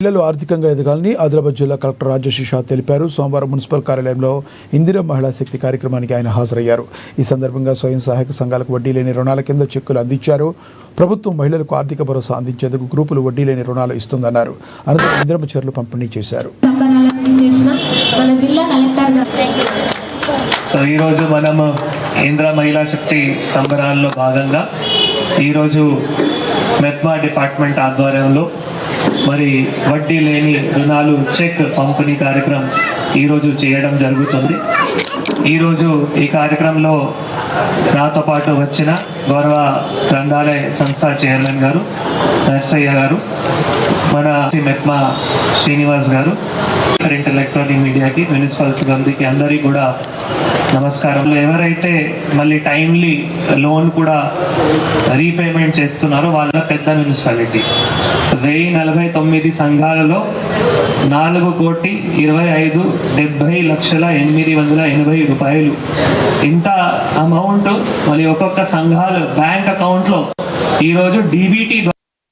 పిల్లలు ఆర్థికంగా ఎదగాలని ఆదిలాబాద్ జిల్లా కలెక్టర్ రాజశ్రీ షా తెలిపారు. సోమవారం మున్సిపల్ కార్యాలయంలో ఇందిరా మహిళా శక్తి కార్యక్రమానికి ఆయన హాజరయ్యారు. ఈ సందర్భంగా స్వయం సహాయక సంఘాలకు వడ్డీ లేని రుణాల కింద చెక్కులు అందించారు. ప్రభుత్వం మహిళలకు ఆర్థిక భరోసా అందించేందుకు గ్రూపులు వడ్డీ లేని రుణాలు ఇస్తుందన్నారు. అనంతరం ఇందిరమ్మ చీరలు పంపిణీ చేశారు. సో ఈరోజు మనము ఇందిరా మహిళా శక్తి సంబరాల్లో భాగంగా ఈరోజు మెప్మా డిపార్ట్మెంట్ ఆధ్వర్యంలో మరి వడ్డీ లేని రుణాలు చెక్ పంపిణీ కార్యక్రమం ఈరోజు చేయడం జరుగుతుంది. ఈరోజు ఈ కార్యక్రమంలో నాతో పాటు వచ్చిన గౌరవ గ్రంథాలయ సంస్థ చైర్మన్ గారు నర్సయ్య గారు, మన మెప్మా శ్రీనివాస్ గారు, ప్రింట్ ఎలక్ట్రానిక్ మీడియాకి, మున్సిపల్ సిబ్బందికి అందరికీ కూడా నమస్కారం. ఎవరైతే మళ్ళీ టైమ్లీ లోన్ కూడా రీపేమెంట్ చేస్తున్నారో వాళ్ళ పెద్ద మున్సిపాలిటీ 1049 సంఘాలలో 4,25,70,880 రూపాయలు ఇంత అమౌంట్ మళ్ళీ ఒక్కొక్క సంఘాలు బ్యాంక్ అకౌంట్లో ఈరోజు డీబీటీ